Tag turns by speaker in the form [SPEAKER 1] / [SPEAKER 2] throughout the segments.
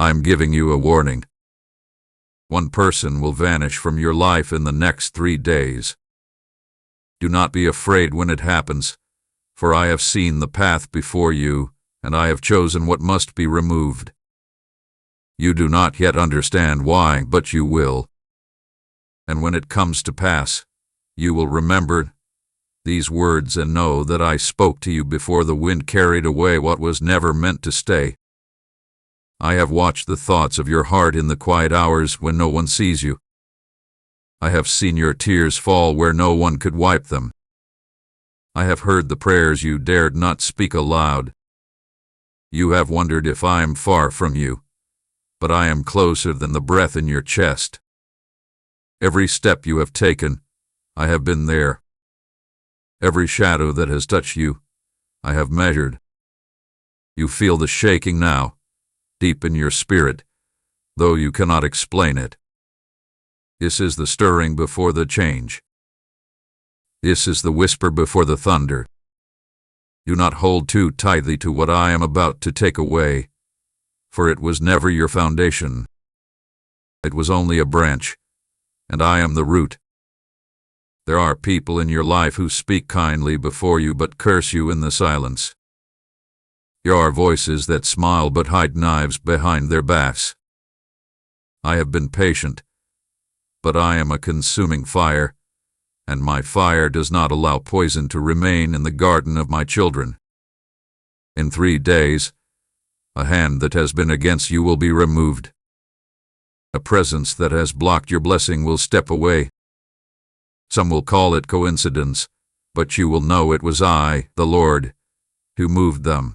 [SPEAKER 1] I'm giving you a warning. One person will vanish from your life in the next 3 days. Do not be afraid when it happens, for I have seen the path before you, and I have chosen what must be removed. You do not yet understand why, but you will. And when it comes to pass, you will remember these words and know that I spoke to you before the wind carried away what was never meant to stay. I have watched the thoughts of your heart in the quiet hours when no one sees you. I have seen your tears fall where no one could wipe them. I have heard the prayers you dared not speak aloud. You have wondered if I am far from you, but I am closer than the breath in your chest. Every step you have taken, I have been there. Every shadow that has touched you, I have measured. You feel the shaking now, deep in your spirit, though you cannot explain it. This is the stirring before the change. This is the whisper before the thunder. Do not hold too tightly to what I am about to take away, for it was never your foundation. It was only a branch, and I am the root. There are people in your life who speak kindly before you but curse you in the silence. There are voices that smile but hide knives behind their backs. I have been patient, but I am a consuming fire, and my fire does not allow poison to remain in the garden of my children. In 3 days, a hand that has been against you will be removed. A presence that has blocked your blessing will step away. Some will call it coincidence, but you will know it was I, the Lord, who moved them.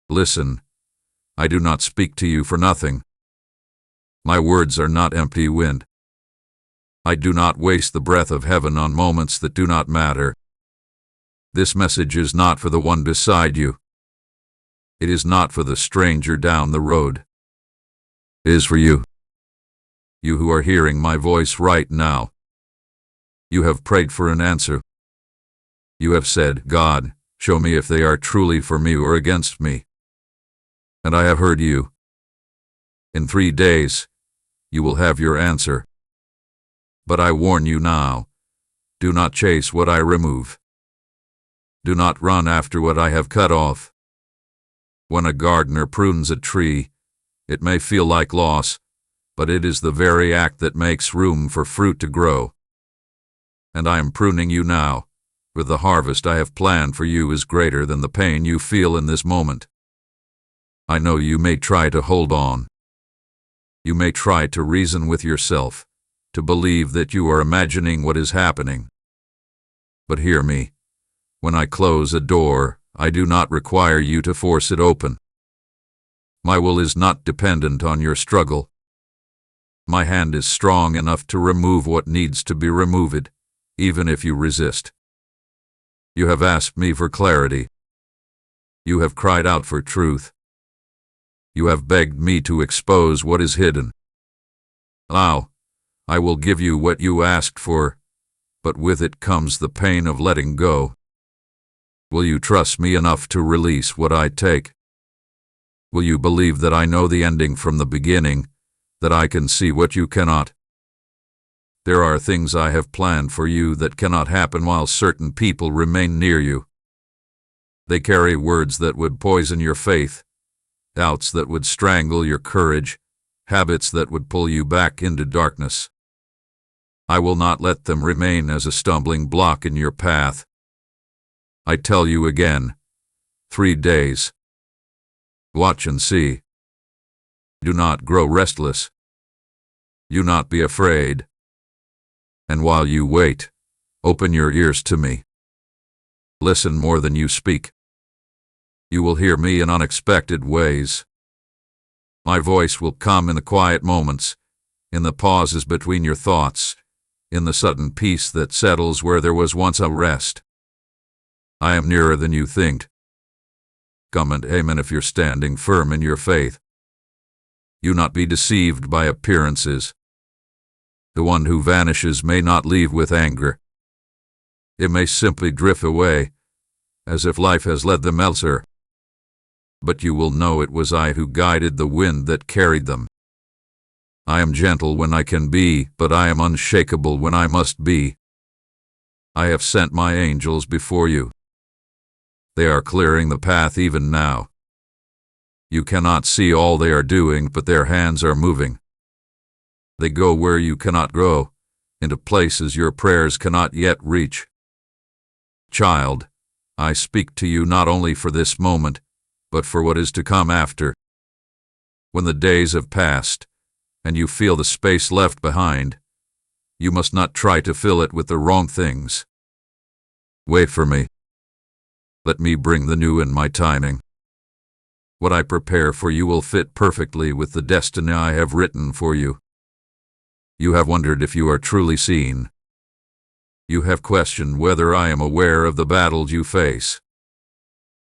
[SPEAKER 1] Listen, I do not speak to you for nothing. My words are not empty wind. I do not waste the breath of heaven on moments that do not matter. This message is not for the one beside you. It is not for the stranger down the road. It is for you. You who are hearing my voice right now. You have prayed for an answer. You have said, God, show me if they are truly for me or against me. And I have heard you. In 3 days, you will have your answer. But I warn you now, do not chase what I remove. Do not run after what I have cut off. When a gardener prunes a tree, it may feel like loss, but it is the very act that makes room for fruit to grow. And I am pruning you now, with the harvest I have planned for you is greater than the pain you feel in this moment. I know you may try to hold on. You may try to reason with yourself, to believe that you are imagining what is happening. But hear me. When I close a door, I do not require you to force it open. My will is not dependent on your struggle. My hand is strong enough to remove what needs to be removed, even if you resist. You have asked me for clarity. You have cried out for truth. You have begged me to expose what is hidden. Now, I will give you what you asked for, but with it comes the pain of letting go. Will you trust me enough to release what I take? Will you believe that I know the ending from the beginning, that I can see what you cannot? There are things I have planned for you that cannot happen while certain people remain near you. They carry words that would poison your faith, doubts that would strangle your courage, habits that would pull you back into darkness. I will not let them remain as a stumbling block in your path. I tell you again, 3 days. Watch and see. Do not grow restless. Do not be afraid. And while you wait, open your ears to me. Listen more than you speak. You will hear me in unexpected ways. My voice will come in the quiet moments, in the pauses between your thoughts, in the sudden peace that settles where there was once a rest. I am nearer than you think. Come and amen if you're standing firm in your faith. Do not be deceived by appearances. The one who vanishes may not leave with anger. It may simply drift away, as if life has led them elsewhere. but you will know it was I who guided the wind that carried them. I am gentle when I can be, but I am unshakable when I must be. I have sent my angels before you. They are clearing the path even now. You cannot see all they are doing, but their hands are moving. They go where you cannot go, into places your prayers cannot yet reach. Child, I speak to you not only for this moment, but for what is to come after. When the days have passed, and you feel the space left behind, you must not try to fill it with the wrong things. Wait for me. Let me bring the new in my timing. What I prepare for you will fit perfectly with the destiny I have written for you. You have wondered if you are truly seen. You have questioned whether I am aware of the battles you face.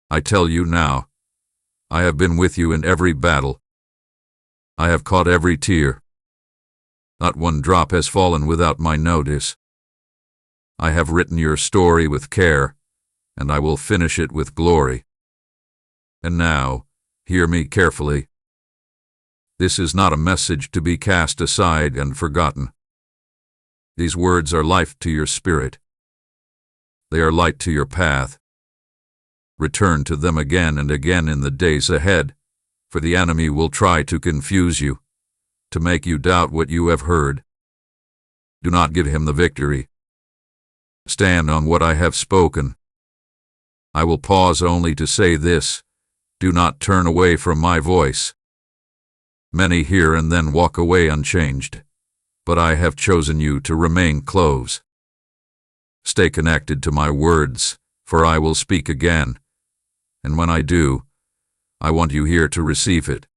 [SPEAKER 1] I tell you now, I have been with you in every battle. I have caught every tear. Not one drop has fallen without my notice. I have written your story with care, and I will finish it with glory. And now, hear me carefully. This is not a message to be cast aside and forgotten. These words are life to your spirit. They are light to your path. Return to them again and again in the days ahead, for the enemy will try to confuse you, to make you doubt what you have heard. Do not give him the victory. Stand on what I have spoken. I will pause only to say this: do not turn away from my voice. Many hear and then walk away unchanged, but I have chosen you to remain close. Stay connected to my words, for I will speak again, and when I do, I want you here to receive it.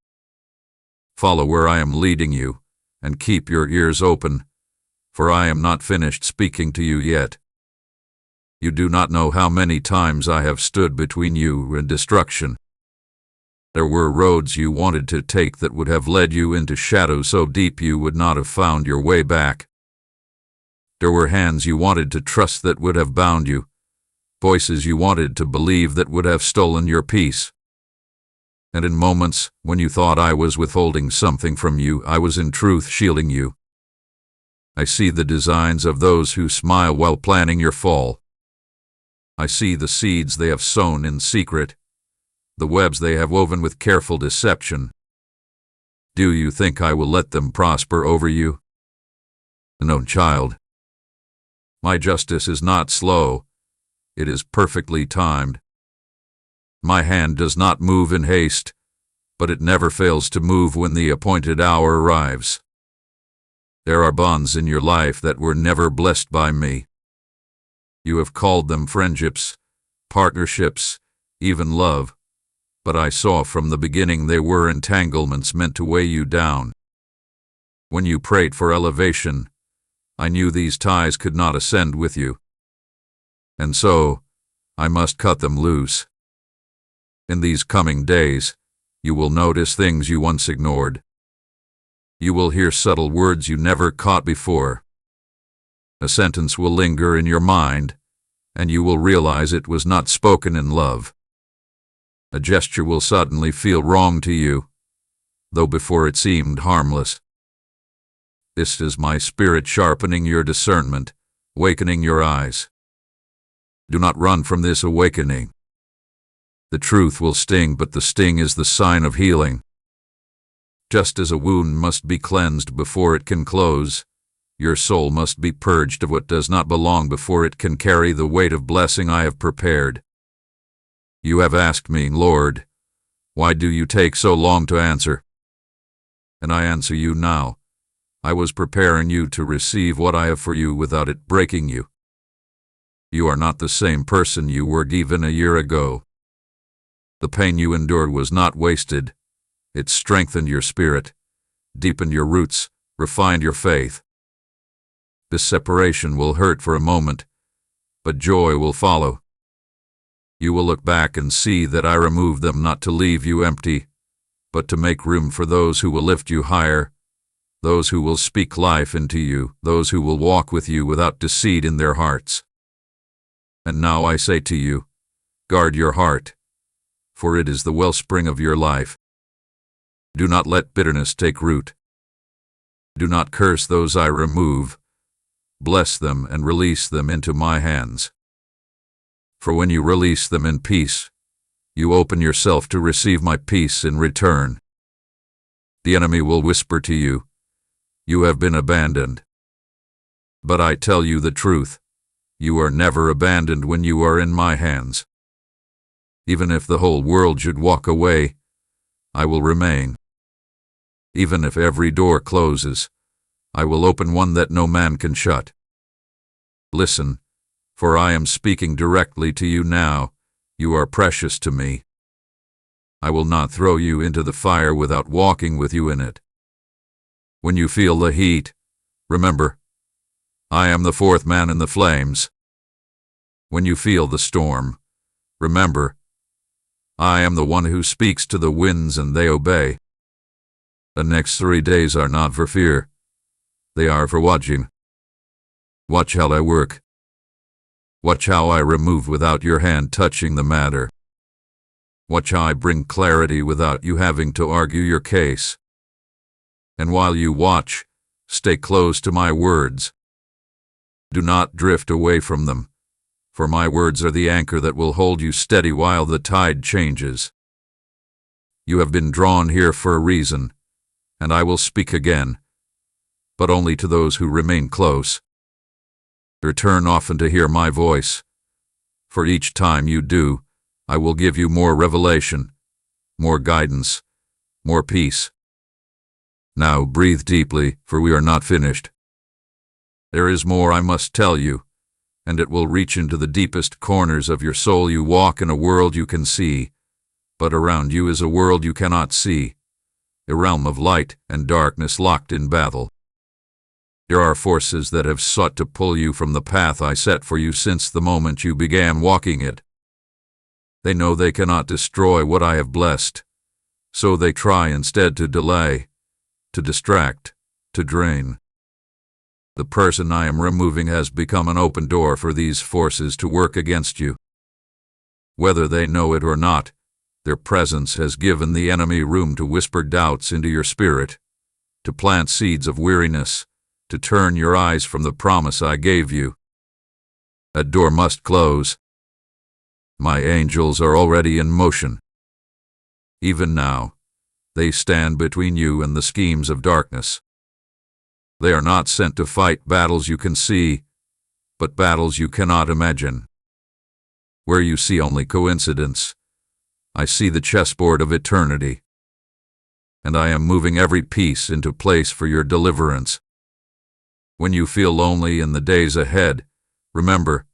[SPEAKER 1] Follow where I am leading you, and keep your ears open, for I am not finished speaking to you yet. You do not know how many times I have stood between you and destruction. There were roads you wanted to take that would have led you into shadow so deep you would not have found your way back. There were hands you wanted to trust that would have bound you, voices you wanted to believe that would have stolen your peace. And in moments when you thought I was withholding something from you, I was in truth shielding you. I see the designs of those who smile while planning your fall. I see the seeds they have sown in secret, the webs they have woven with careful deception. Do you think I will let them prosper over you? No, child. My justice is not slow. It is perfectly timed. My hand does not move in haste, but it never fails to move when the appointed hour arrives. There are bonds in your life that were never blessed by me. You have called them friendships, partnerships, even love, but I saw from the beginning they were entanglements meant to weigh you down. When you prayed for elevation, I knew these ties could not ascend with you. And so, I must cut them loose. In these coming days, you will notice things you once ignored. You will hear subtle words you never caught before. A sentence will linger in your mind, and you will realize it was not spoken in love. A gesture will suddenly feel wrong to you, though before it seemed harmless. This is my spirit sharpening your discernment, awakening your eyes. Do not run from this awakening. The truth will sting, but the sting is the sign of healing. Just as a wound must be cleansed before it can close, your soul must be purged of what does not belong before it can carry the weight of blessing I have prepared. You have asked me, Lord, why do you take so long to answer? And I answer you now. I was preparing you to receive what I have for you without it breaking you. You are not the same person you were even a year ago. The pain you endured was not wasted. It strengthened your spirit, deepened your roots, refined your faith. This separation will hurt for a moment, but joy will follow. You will look back and see that I removed them not to leave you empty, but to make room for those who will lift you higher, those who will speak life into you, those who will walk with you without deceit in their hearts. And now I say to you, guard your heart, for it is the wellspring of your life. Do not let bitterness take root. Do not curse those I remove. Bless them and release them into my hands. For when you release them in peace, you open yourself to receive my peace in return. The enemy will whisper to you, "You have been abandoned." But I tell you the truth, you are never abandoned when you are in my hands. Even if the whole world should walk away, I will remain. Even if every door closes, I will open one that no man can shut. Listen, for I am speaking directly to you now. You are precious to me. I will not throw you into the fire without walking with you in it. When you feel the heat, remember, I am the fourth man in the flames. When you feel the storm, remember, I am the one who speaks to the winds and they obey. The next 3 days are not for fear. They are for watching. Watch how I work. Watch how I remove without your hand touching the matter. Watch how I bring clarity without you having to argue your case. And while you watch, stay close to my words. Do not drift away from them, for my words are the anchor that will hold you steady while the tide changes. You have been drawn here for a reason, and I will speak again, but only to those who remain close. Return often to hear my voice, for each time you do, I will give you more revelation, more guidance, more peace. Now breathe deeply, for we are not finished. There is more I must tell you, and it will reach into the deepest corners of your soul. You walk in a world you can see, but around you is a world you cannot see, a realm of light and darkness locked in battle. There are forces that have sought to pull you from the path I set for you since the moment you began walking it. They know they cannot destroy what I have blessed, so they try instead to delay, to distract, to drain. The person I am removing has become an open door for these forces to work against you. Whether they know it or not, their presence has given the enemy room to whisper doubts into your spirit, to plant seeds of weariness, to turn your eyes from the promise I gave you. That door must close. My angels are already in motion. Even now, they stand between you and the schemes of darkness. They are not sent to fight battles you can see, but battles you cannot imagine. Where you see only coincidence, I see the chessboard of eternity, and I am moving every piece into place for your deliverance. When you feel lonely in the days ahead, remember,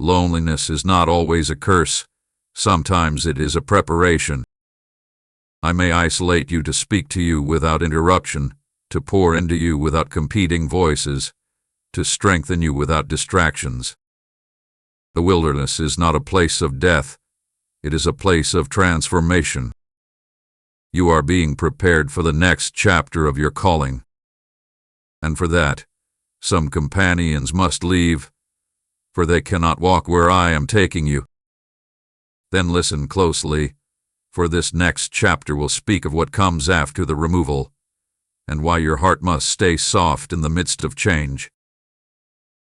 [SPEAKER 1] loneliness is not always a curse. Sometimes it is a preparation. I may isolate you to speak to you without interruption, to pour into you without competing voices, to strengthen you without distractions. The wilderness is not a place of death. It is a place of transformation. You are being prepared for the next chapter of your calling. And for that, some companions must leave, for they cannot walk where I am taking you. Then listen closely, for this next chapter will speak of what comes after the removal, and why your heart must stay soft in the midst of change.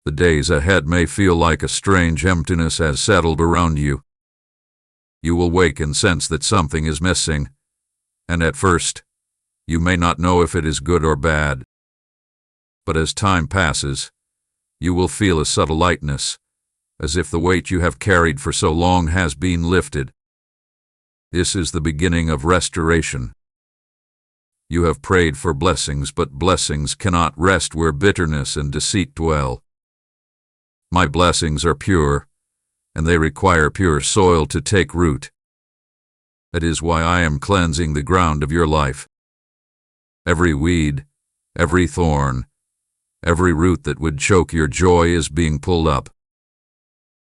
[SPEAKER 1] The days ahead may feel like a strange emptiness has settled around you. You will wake and sense that something is missing, and at first, you may not know if it is good or bad. But as time passes, you will feel a subtle lightness, as if the weight you have carried for so long has been lifted. This is the beginning of restoration. You have prayed for blessings, but blessings cannot rest where bitterness and deceit dwell. My blessings are pure, and they require pure soil to take root. That is why I am cleansing the ground of your life. Every weed, every thorn, every root that would choke your joy is being pulled up.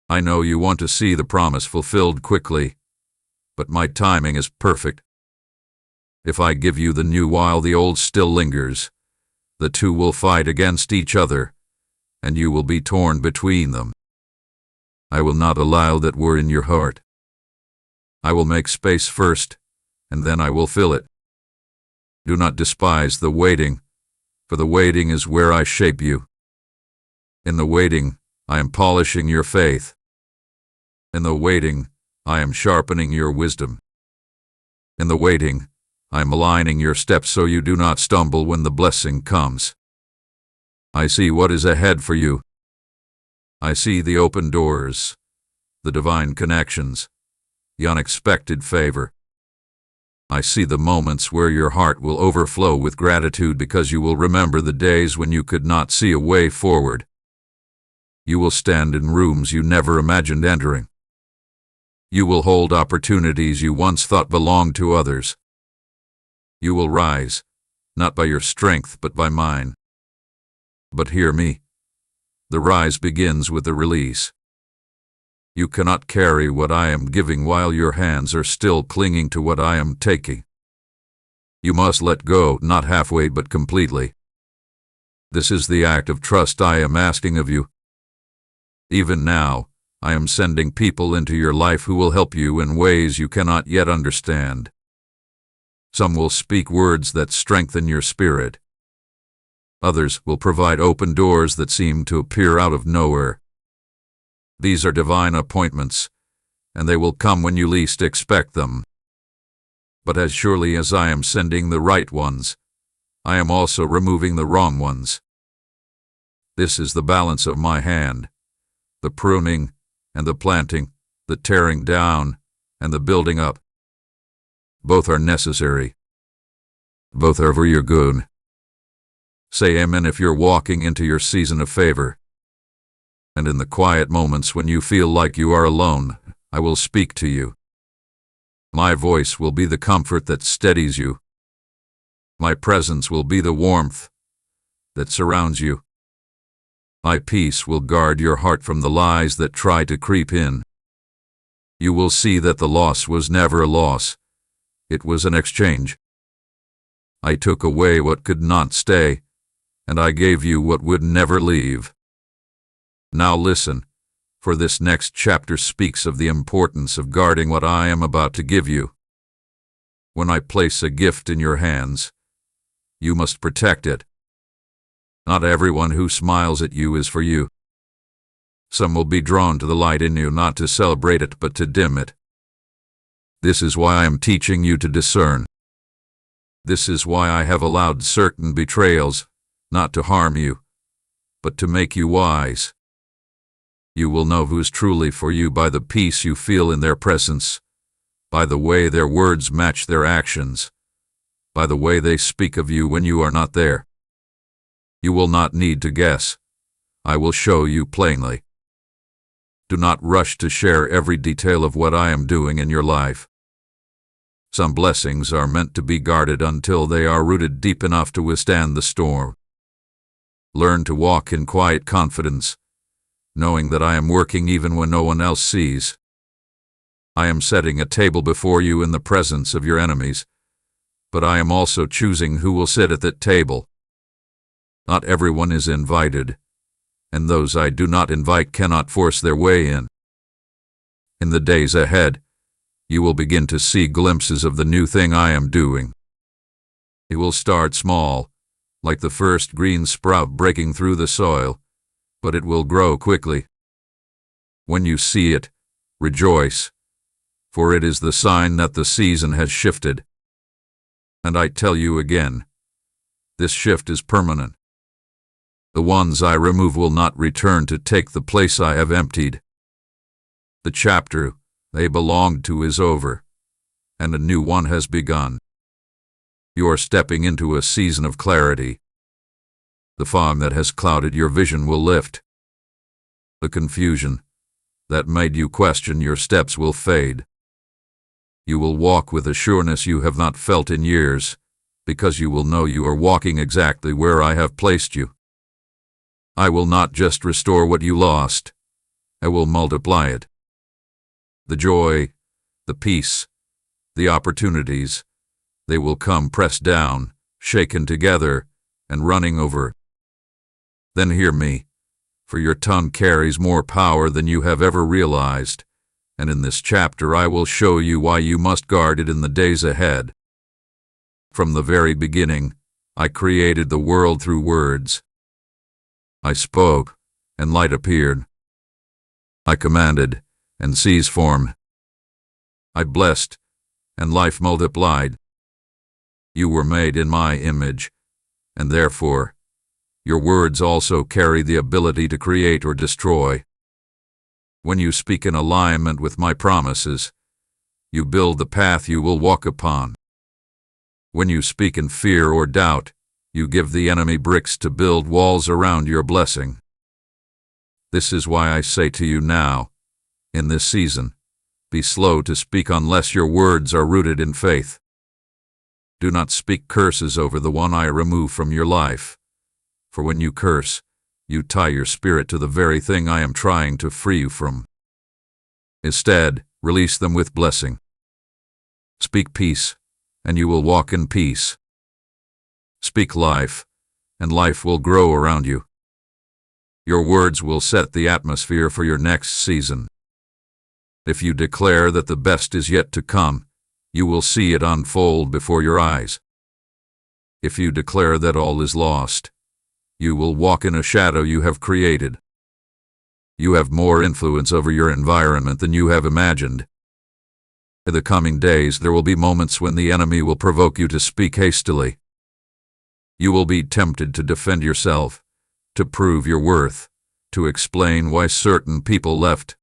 [SPEAKER 1] I know you want to see the promise fulfilled quickly, but my timing is perfect. If I give you the new while the old still lingers, the two will fight against each other, and you will be torn between them. I will not allow that war in your heart. I will make space first, and then I will fill it. Do not despise the waiting, for the waiting is where I shape you. In the waiting, I am polishing your faith. In the waiting, I am sharpening your wisdom. In the waiting, I am aligning your steps so you do not stumble when the blessing comes. I see what is ahead for you. I see the open doors, the divine connections, the unexpected favor. I see the moments where your heart will overflow with gratitude because you will remember the days when you could not see a way forward. You will stand in rooms you never imagined entering. You will hold opportunities you once thought belonged to others. You will rise, not by your strength but by mine. But hear me. The rise begins with the release. You cannot carry what I am giving while your hands are still clinging to what I am taking. You must let go, not halfway but completely. This is the act of trust I am asking of you. Even now, I am sending people into your life who will help you in ways you cannot yet understand. Some will speak words that strengthen your spirit. Others will provide open doors that seem to appear out of nowhere. These are divine appointments, and they will come when you least expect them. But as surely as I am sending the right ones, I am also removing the wrong ones. This is the balance of my hand, the pruning and the planting, the tearing down and the building up. Both are necessary. Both are for your good. Say amen if you're walking into your season of favor. And in the quiet moments when you feel like you are alone, I will speak to you. My voice will be the comfort that steadies you. My presence will be the warmth that surrounds you. My peace will guard your heart from the lies that try to creep in. You will see that the loss was never a loss. It was an exchange. I took away what could not stay, and I gave you what would never leave. Now listen, for this next chapter speaks of the importance of guarding what I am about to give you. When I place a gift in your hands, you must protect it. Not everyone who smiles at you is for you. Some will be drawn to the light in you not to celebrate it but to dim it. This is why I am teaching you to discern. This is why I have allowed certain betrayals, not to harm you, but to make you wise. You will know who is truly for you by the peace you feel in their presence, by the way their words match their actions, by the way they speak of you when you are not there. You will not need to guess. I will show you plainly. Do not rush to share every detail of what I am doing in your life. Some blessings are meant to be guarded until they are rooted deep enough to withstand the storm. Learn to walk in quiet confidence, knowing that I am working even when no one else sees. I am setting a table before you in the presence of your enemies, but I am also choosing who will sit at that table. Not everyone is invited, and those I do not invite cannot force their way in. In the days ahead, you will begin to see glimpses of the new thing I am doing. It will start small, like the first green sprout breaking through the soil, but it will grow quickly. When you see it, rejoice, for it is the sign that the season has shifted. And I tell you again, this shift is permanent. The ones I remove will not return to take the place I have emptied. The chapter they belonged to is over, and a new one has begun. You are stepping into a season of clarity. The fog that has clouded your vision will lift. The confusion that made you question your steps will fade. You will walk with a sureness you have not felt in years, because you will know you are walking exactly where I have placed you. I will not just restore what you lost, I will multiply it. The joy, the peace, the opportunities, they will come pressed down, shaken together, and running over. Then hear me, for your tongue carries more power than you have ever realized, and in this chapter I will show you why you must guard it in the days ahead. From the very beginning, I created the world through words. I spoke, and light appeared. I commanded, and seas formed. I blessed, and life multiplied. You were made in my image, and therefore, your words also carry the ability to create or destroy. When you speak in alignment with my promises, you build the path you will walk upon. When you speak in fear or doubt, you give the enemy bricks to build walls around your blessing. This is why I say to you now, in this season, be slow to speak unless your words are rooted in faith. Do not speak curses over the one I remove from your life, for when you curse, you tie your spirit to the very thing I am trying to free you from. Instead, release them with blessing. Speak peace, and you will walk in peace. Speak life, and life will grow around you. Your words will set the atmosphere for your next season. If you declare that the best is yet to come, you will see it unfold before your eyes. If you declare that all is lost, you will walk in a shadow you have created. You have more influence over your environment than you have imagined. In the coming days, there will be moments when the enemy will provoke you to speak hastily. You will be tempted to defend yourself, to prove your worth, to explain why certain people left.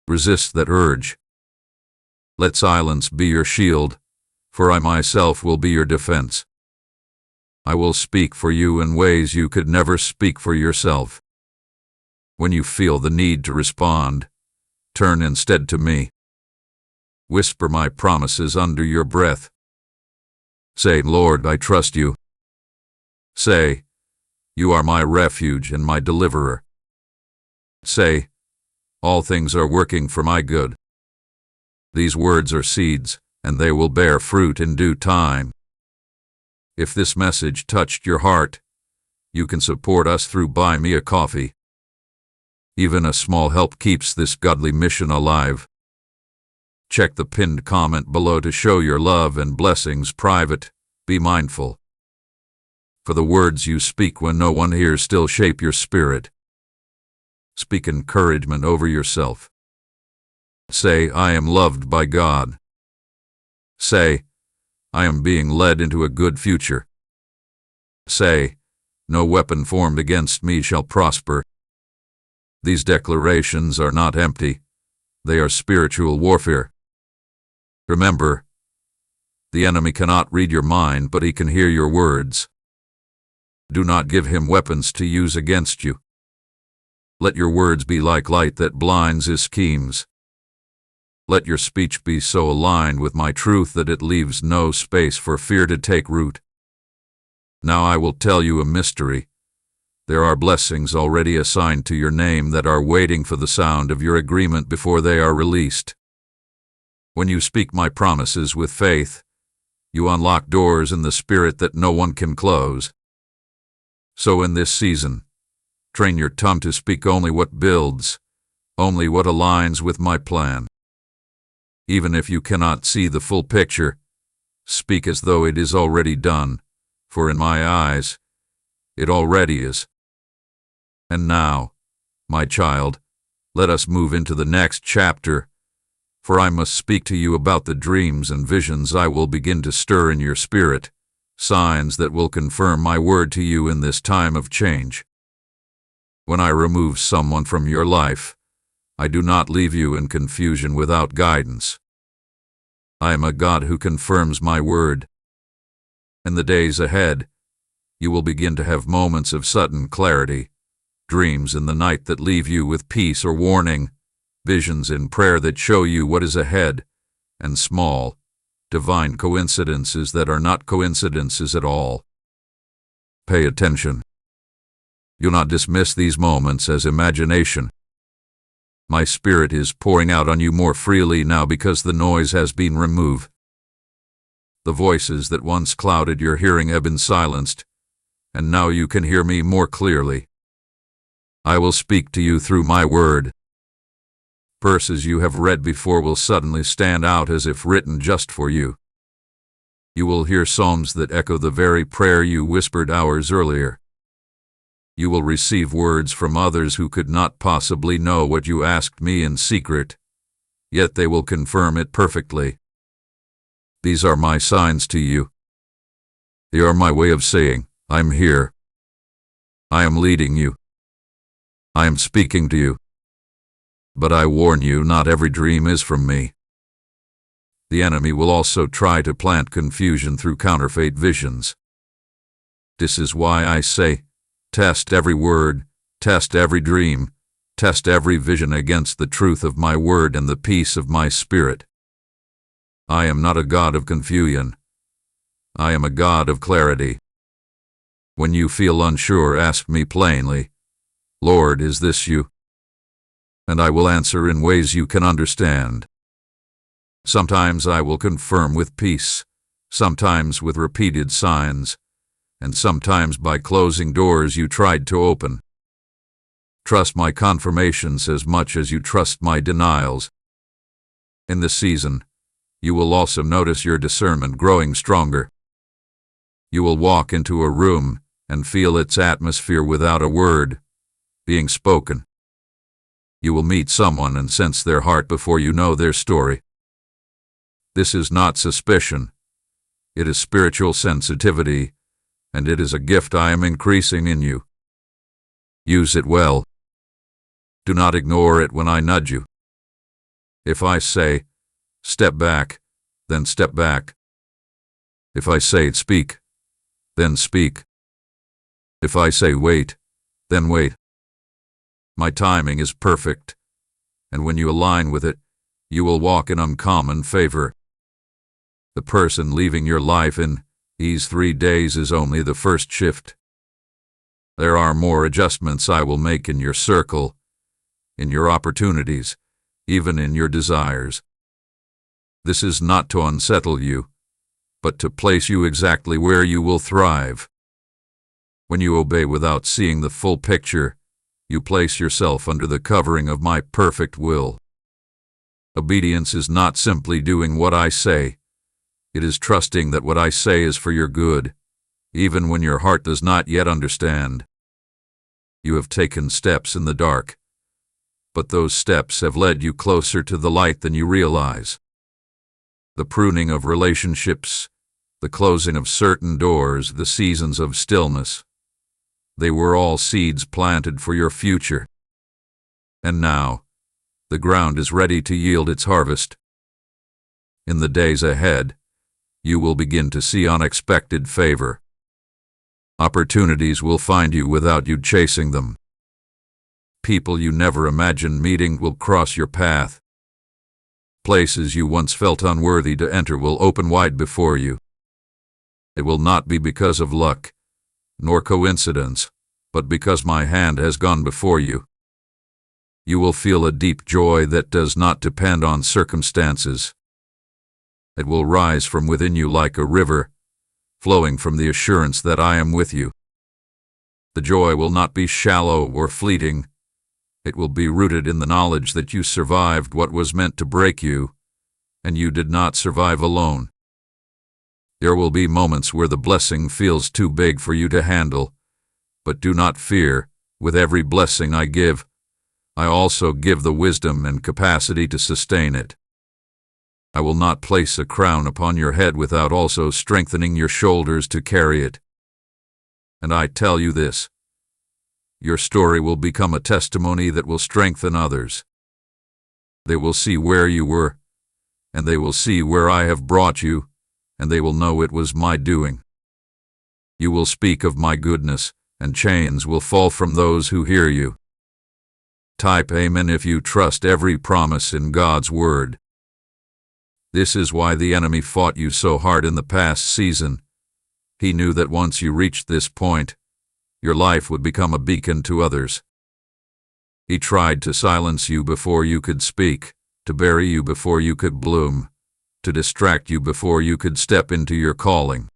[SPEAKER 1] Resist that urge. Let silence be your shield, for I myself will be your defense. I will speak for you in ways you could never speak for yourself. When you feel the need to respond, turn instead to me. Whisper my promises under your breath. Say, Lord, I trust you. Say, you are my refuge and my deliverer. Say, all things are working for my good. These words are seeds, and they will bear fruit in due time. If this message touched your heart, you can support us through Buy Me a Coffee. Even a small help keeps this godly mission alive. Check the pinned comment below to show your love and blessings private. Be mindful. For the words you speak when no one hears still shape your spirit. Speak encouragement over yourself. Say, I am loved by God. Say, I am being led into a good future. Say, no weapon formed against me shall prosper. These declarations are not empty. They are spiritual warfare. Remember, the enemy cannot read your mind, but he can hear your words. Do not give him weapons to use against you. Let your words be like light that blinds his schemes. Let your speech be so aligned with my truth that it leaves no space for fear to take root. Now I will tell you a mystery. There are blessings already assigned to your name that are waiting for the sound of your agreement before they are released. When you speak my promises with faith, you unlock doors in the Spirit that no one can close. So in this season, train your tongue to speak only what builds, only what aligns with my plan. Even if you cannot see the full picture, speak as though it is already done, for in my eyes, it already is. And now, my child, let us move into the next chapter, for I must speak to you about the dreams and visions I will begin to stir in your spirit, signs that will confirm my word to you in this time of change. When I remove someone from your life, I do not leave you in confusion without guidance. I am a God who confirms my word. In the days ahead, you will begin to have moments of sudden clarity, dreams in the night that leave you with peace or warning, visions in prayer that show you what is ahead, and small, divine coincidences that are not coincidences at all. Pay attention. Do not dismiss these moments as imagination. My Spirit is pouring out on you more freely now because the noise has been removed. The voices that once clouded your hearing have been silenced, and now you can hear me more clearly. I will speak to you through my word. Verses you have read before will suddenly stand out as if written just for you. You will hear psalms that echo the very prayer you whispered hours earlier. You will receive words from others who could not possibly know what you asked me in secret, yet they will confirm it perfectly. These are my signs to you. They are my way of saying, I'm here. I am leading you. I am speaking to you. But I warn you, not every dream is from me. The enemy will also try to plant confusion through counterfeit visions. This is why I say, test every word, test every dream, test every vision against the truth of my word and the peace of my spirit. I am not a God of confusion. I am a God of clarity. When you feel unsure, ask me plainly, Lord, is this you? And I will answer in ways you can understand. Sometimes I will confirm with peace, sometimes with repeated signs, and sometimes by closing doors you tried to open. Trust my confirmations as much as you trust my denials. In this season, you will also notice your discernment growing stronger. You will walk into a room and feel its atmosphere without a word being spoken. You will meet someone and sense their heart before you know their story. This is not suspicion. It is spiritual sensitivity, and it is a gift I am increasing in you. Use it well. Do not ignore it when I nudge you. If I say, step back, then step back. If I say, speak, then speak. If I say, wait, then wait. My timing is perfect, and when you align with it, you will walk in uncommon favor. The person leaving your life in these 3 days is only the first shift. There are more adjustments I will make in your circle, in your opportunities, even in your desires. This is not to unsettle you, but to place you exactly where you will thrive. When you obey without seeing the full picture, you place yourself under the covering of my perfect will. Obedience is not simply doing what I say. It is trusting that what I say is for your good, even when your heart does not yet understand. You have taken steps in the dark, but those steps have led you closer to the light than you realize. The pruning of relationships, the closing of certain doors, the seasons of stillness, they were all seeds planted for your future. And now, the ground is ready to yield its harvest. In the days ahead, you will begin to see unexpected favor. Opportunities will find you without you chasing them. People you never imagined meeting will cross your path. Places you once felt unworthy to enter will open wide before you. It will not be because of luck, nor coincidence, but because my hand has gone before you. You will feel a deep joy that does not depend on circumstances. It will rise from within you like a river, flowing from the assurance that I am with you. The joy will not be shallow or fleeting. It will be rooted in the knowledge that you survived what was meant to break you, and you did not survive alone. There will be moments where the blessing feels too big for you to handle, but do not fear. With every blessing I give, I also give the wisdom and capacity to sustain it. I will not place a crown upon your head without also strengthening your shoulders to carry it. And I tell you this, your story will become a testimony that will strengthen others. They will see where you were, and they will see where I have brought you, and they will know it was my doing. You will speak of my goodness, and chains will fall from those who hear you. Type Amen if you trust every promise in God's word. This is why the enemy fought you so hard in the past season. He knew that once you reached this point, your life would become a beacon to others. He tried to silence you before you could speak, to bury you before you could bloom, to distract you before you could step into your calling.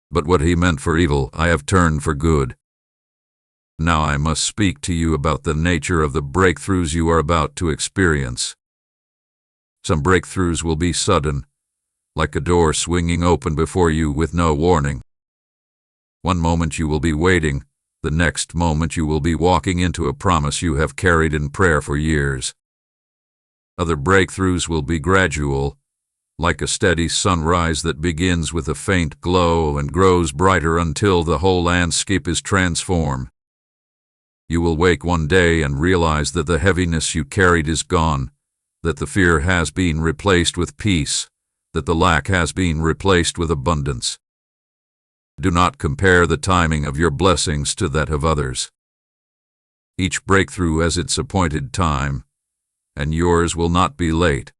[SPEAKER 1] But what he meant for evil, I have turned for good. Now I must speak to you about the nature of the breakthroughs you are about to experience. Some breakthroughs will be sudden, like a door swinging open before you with no warning. One moment you will be waiting, the next moment you will be walking into a promise you have carried in prayer for years. Other breakthroughs will be gradual, like a steady sunrise that begins with a faint glow and grows brighter until the whole landscape is transformed. You will wake one day and realize that the heaviness you carried is gone, that the fear has been replaced with peace, that the lack has been replaced with abundance. Do not compare the timing of your blessings to that of others. Each breakthrough has its appointed time, and yours will not be late.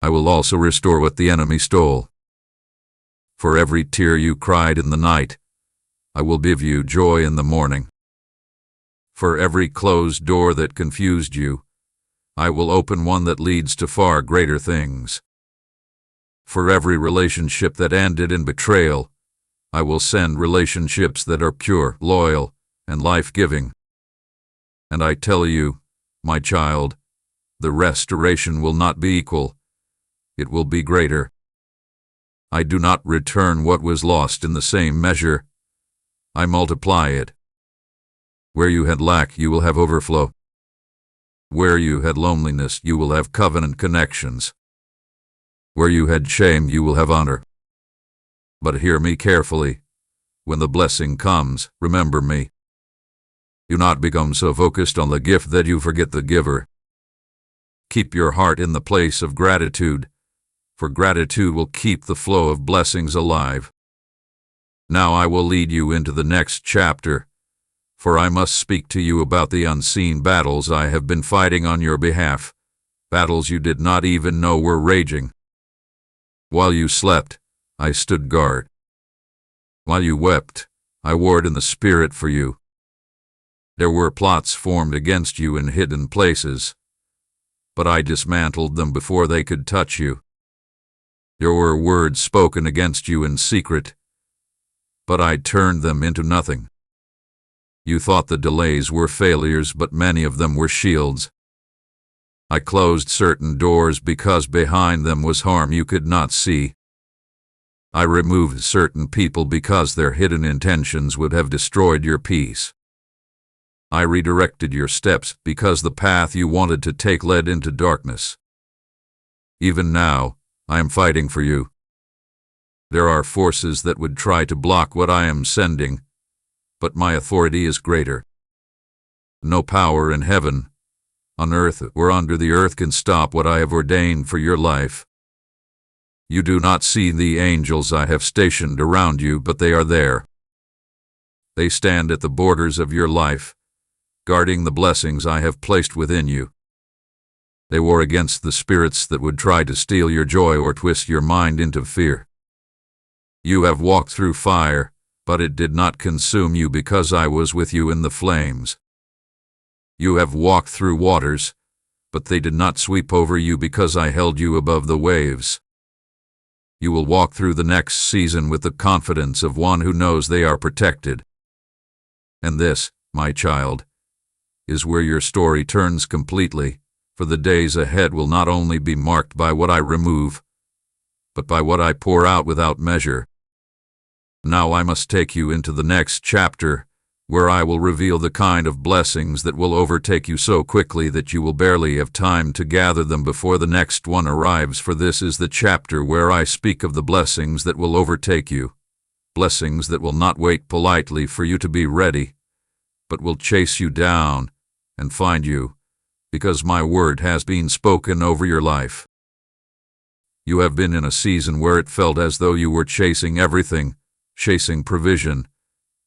[SPEAKER 1] I will also restore what the enemy stole. For every tear you cried in the night, I will give you joy in the morning. For every closed door that confused you, I will open one that leads to far greater things. For every relationship that ended in betrayal, I will send relationships that are pure, loyal, and life-giving. And I tell you, my child, the restoration will not be equal. It will be greater. I do not return what was lost in the same measure. I multiply it. Where you had lack, you will have overflow. Where you had loneliness, you will have covenant connections. Where you had shame, you will have honor. But hear me carefully. When the blessing comes, remember me. Do not become so focused on the gift that you forget the giver. Keep your heart in the place of gratitude, for gratitude will keep the flow of blessings alive. Now I will lead you into the next chapter, for I must speak to you about the unseen battles I have been fighting on your behalf, battles you did not even know were raging. While you slept, I stood guard. While you wept, I warred in the Spirit for you. There were plots formed against you in hidden places, but I dismantled them before they could touch you. There were words spoken against you in secret, but I turned them into nothing. You thought the delays were failures, but many of them were shields. I closed certain doors because behind them was harm you could not see. I removed certain people because their hidden intentions would have destroyed your peace. I redirected your steps because the path you wanted to take led into darkness. Even now, I am fighting for you. There are forces that would try to block what I am sending, but my authority is greater. No power in heaven, on earth, or under the earth can stop what I have ordained for your life. You do not see the angels I have stationed around you, but they are there. They stand at the borders of your life, guarding the blessings I have placed within you. They war against the spirits that would try to steal your joy or twist your mind into fear. You have walked through fire, but it did not consume you because I was with you in the flames. You have walked through waters, but they did not sweep over you because I held you above the waves. You will walk through the next season with the confidence of one who knows they are protected. And this, my child, is where your story turns completely, for the days ahead will not only be marked by what I remove, but by what I pour out without measure. Now I must take you into the next chapter, where I will reveal the kind of blessings that will overtake you so quickly that you will barely have time to gather them before the next one arrives, for this is the chapter where I speak of the blessings that will overtake you, blessings that will not wait politely for you to be ready, but will chase you down and find you, because my word has been spoken over your life. You have been in a season where it felt as though you were chasing everything, chasing provision,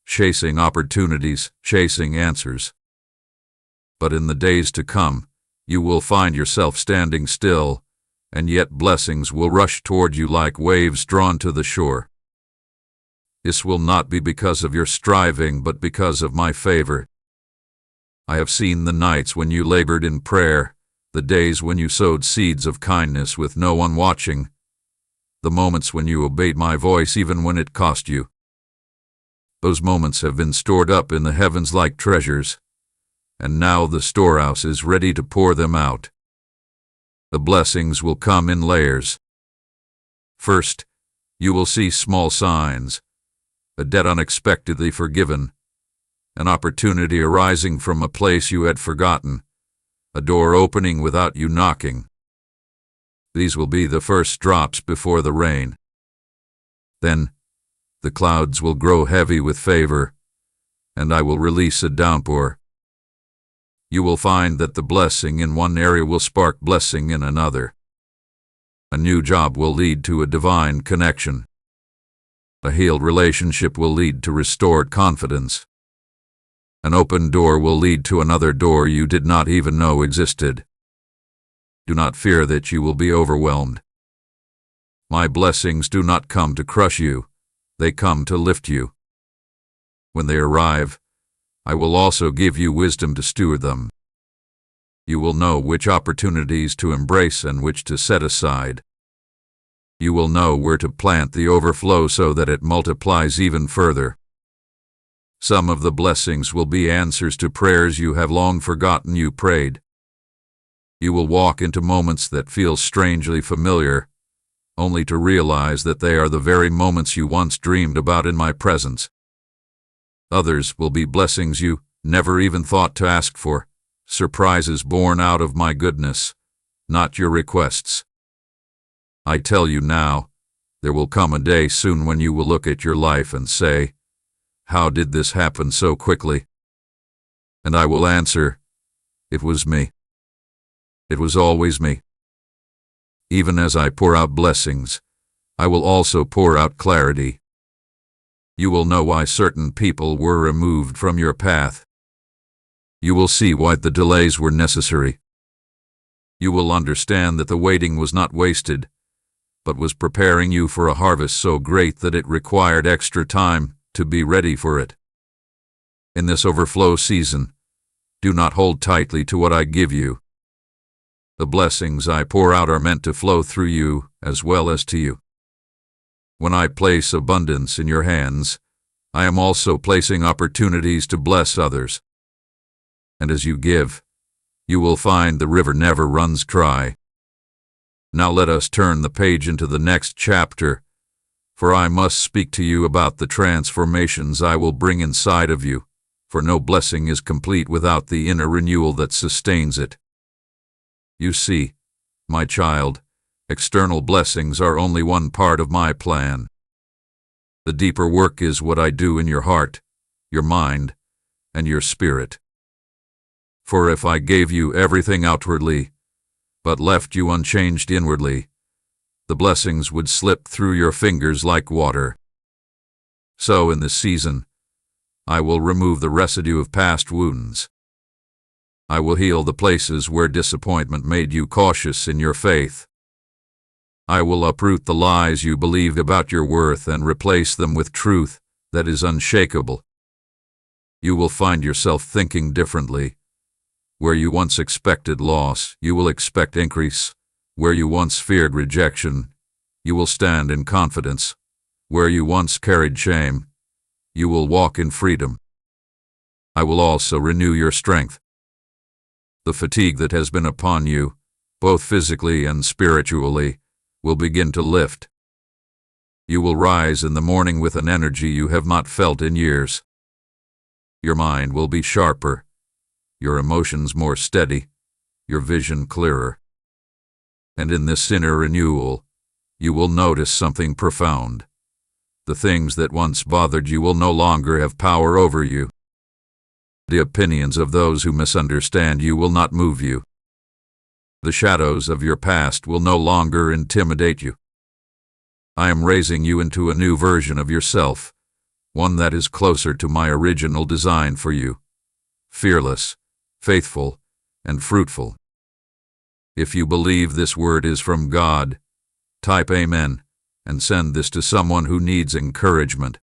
[SPEAKER 1] chasing opportunities, chasing answers. But in the days to come, you will find yourself standing still, and yet blessings will rush toward you like waves drawn to the shore. This will not be because of your striving, but because of my favor. I have seen the nights when you labored in prayer, the days when you sowed seeds of kindness with no one watching, the moments when you obeyed my voice even when it cost you. Those moments have been stored up in the heavens like treasures, and now the storehouse is ready to pour them out. The blessings will come in layers. First, you will see small signs, a debt unexpectedly forgiven, an opportunity arising from a place you had forgotten, a door opening without you knocking. These will be the first drops before the rain. Then, the clouds will grow heavy with favor, and I will release a downpour. You will find that the blessing in one area will spark blessing in another. A new job will lead to a divine connection. A healed relationship will lead to restored confidence. An open door will lead to another door you did not even know existed. Do not fear that you will be overwhelmed. My blessings do not come to crush you, they come to lift you. When they arrive, I will also give you wisdom to steward them. You will know which opportunities to embrace and which to set aside. You will know where to plant the overflow so that it multiplies even further. Some of the blessings will be answers to prayers you have long forgotten you prayed. You will walk into moments that feel strangely familiar, only to realize that they are the very moments you once dreamed about in my presence. Others will be blessings you never even thought to ask for, surprises born out of my goodness, not your requests. I tell you now, there will come a day soon when you will look at your life and say, "How did this happen so quickly?" And I will answer, "It was me. It was always me." Even as I pour out blessings, I will also pour out clarity. You will know why certain people were removed from your path. You will see why the delays were necessary. You will understand that the waiting was not wasted, but was preparing you for a harvest so great that it required extra time to be ready for it. In this overflow season, do not hold tightly to what I give you. The blessings I pour out are meant to flow through you as well as to you. When I place abundance in your hands, I am also placing opportunities to bless others. And as you give, you will find the river never runs dry. Now let us turn the page into the next chapter, for I must speak to you about the transformations I will bring inside of you, for no blessing is complete without the inner renewal that sustains it. You see, my child, external blessings are only one part of my plan. The deeper work is what I do in your heart, your mind, and your spirit. For if I gave you everything outwardly, but left you unchanged inwardly, the blessings would slip through your fingers like water. So in this season, I will remove the residue of past wounds. I will heal the places where disappointment made you cautious in your faith. I will uproot the lies you believed about your worth and replace them with truth that is unshakable. You will find yourself thinking differently. Where you once expected loss, you will expect increase. Where you once feared rejection, you will stand in confidence. Where you once carried shame, you will walk in freedom. I will also renew your strength. The fatigue that has been upon you, both physically and spiritually, will begin to lift. You will rise in the morning with an energy you have not felt in years. Your mind will be sharper, your emotions more steady, your vision clearer. And in this inner renewal, you will notice something profound. The things that once bothered you will no longer have power over you. The opinions of those who misunderstand you will not move you. The shadows of your past will no longer intimidate you. I am raising you into a new version of yourself, one that is closer to my original design for you, fearless, faithful, and fruitful. If you believe this word is from God, type Amen and send this to someone who needs encouragement.